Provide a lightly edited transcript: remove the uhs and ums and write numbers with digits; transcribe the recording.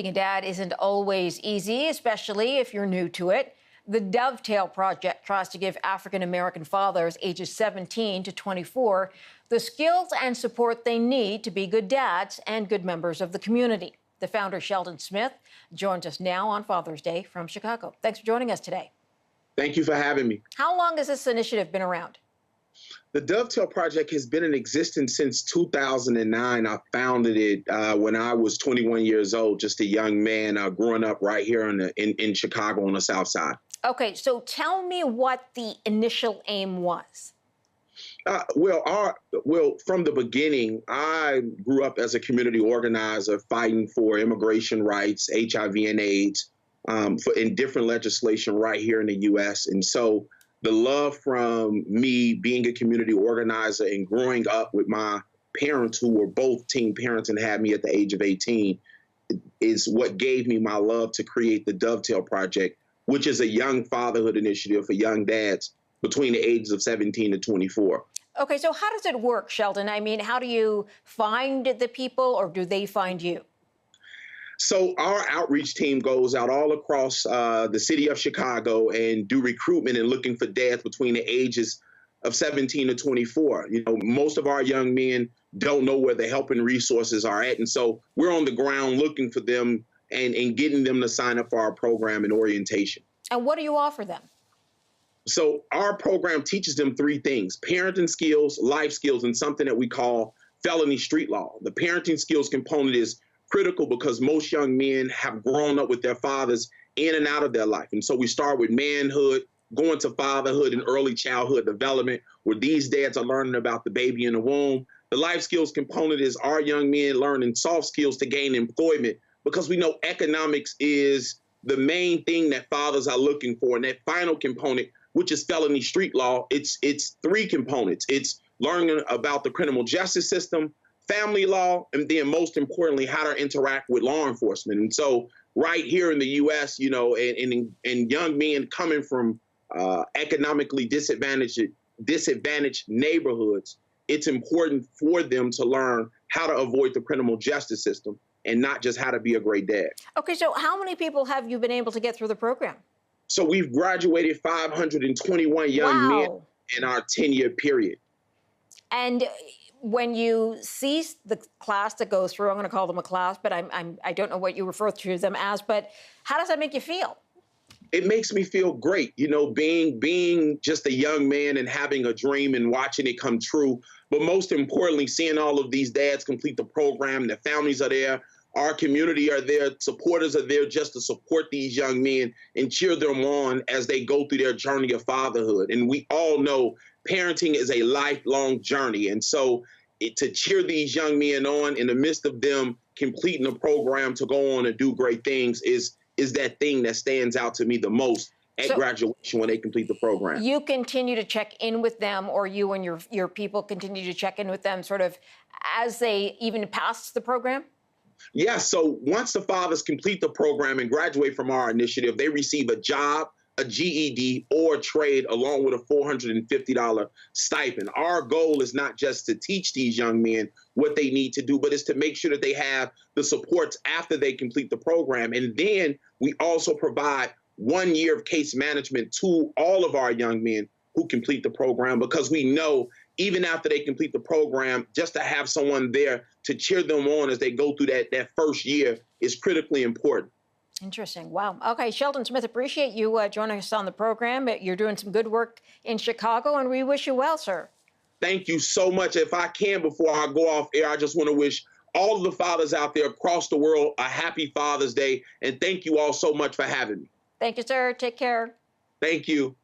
Being a dad isn't always easy, especially if you're new to it. The Dovetail project tries to give African-American fathers ages 17 to 24 the skills and support they need to be good dads and good members of the community. The founder, Sheldon Smith, joins us now on Father's Day from Chicago. Thanks for joining us today. Thank you for having me. How long has this initiative been around? The Dovetail Project has been in existence since 2009. I founded it when I was 21 years old, just a young man growing up right here in Chicago on the South Side. Okay, so tell me what the initial aim was. From the beginning, I grew up as a community organizer fighting for immigration rights, HIV and AIDS, in different legislation right here in the U.S. And so the love from me being a community organizer and growing up with my parents, who were both teen parents and had me at the age of 18, is what gave me my love to create the Dovetail Project, which is a young fatherhood initiative for young dads between the ages of 17 to 24. Okay, so how does it work, Sheldon? I mean, how do you find the people, or do they find you? So our outreach team goes out all across the city of Chicago and do recruitment and looking for dads between the ages of 17 to 24. You know, most of our young men don't know where the help and resources are at. And so we're on the ground looking for them and getting them to sign up for our program and orientation. And what do you offer them? So our program teaches them three things: parenting skills, life skills, and something that we call felony street law. The parenting skills component is critical because most young men have grown up with their fathers in and out of their life. And so we start with manhood, going to fatherhood and early childhood development, where these dads are learning about the baby in the womb. The life skills component is our young men learning soft skills to gain employment, because we know economics is the main thing that fathers are looking for. And that final component, which is felony street law, it's three components. It's learning about the criminal justice system, family law, and then most importantly, how to interact with law enforcement. And so right here in the U.S., you know, and young men coming from economically disadvantaged neighborhoods, it's important for them to learn how to avoid the criminal justice system and not just how to be a great dad. Okay, so how many people have you been able to get through the program? So we've graduated 521 young men in our 10-year period. And when you see the class that goes through, I'm going to call them a class, but I don't know what you refer to them as, but how does that make you feel? It makes me feel great, you know, being just a young man and having a dream and watching it come true. But most importantly, seeing all of these dads complete the program, their families are there, our community are there, supporters are there just to support these young men and cheer them on as they go through their journey of fatherhood. And we all know parenting is a lifelong journey. And so to cheer these young men on in the midst of them completing the program to go on and do great things is that thing that stands out to me the most at graduation when they complete the program. You continue to check in with them, or you and your people continue to check in with them sort of as they even pass the program? Yeah, so once the fathers complete the program and graduate from our initiative, they receive a job, a GED, or a trade, along with a $450 stipend. Our goal is not just to teach these young men what they need to do, but it's to make sure that they have the supports after they complete the program. And then we also provide 1 year of case management to all of our young men who complete the program, because we know even after they complete the program, just to have someone there to cheer them on as they go through that first year is critically important. Interesting. Wow. Okay, Sheldon Smith, appreciate you joining us on the program. You're doing some good work in Chicago, and we wish you well, sir. Thank you so much. If I can, before I go off air, I just want to wish all of the fathers out there across the world a happy Father's Day, and thank you all so much for having me. Thank you, sir. Take care. Thank you.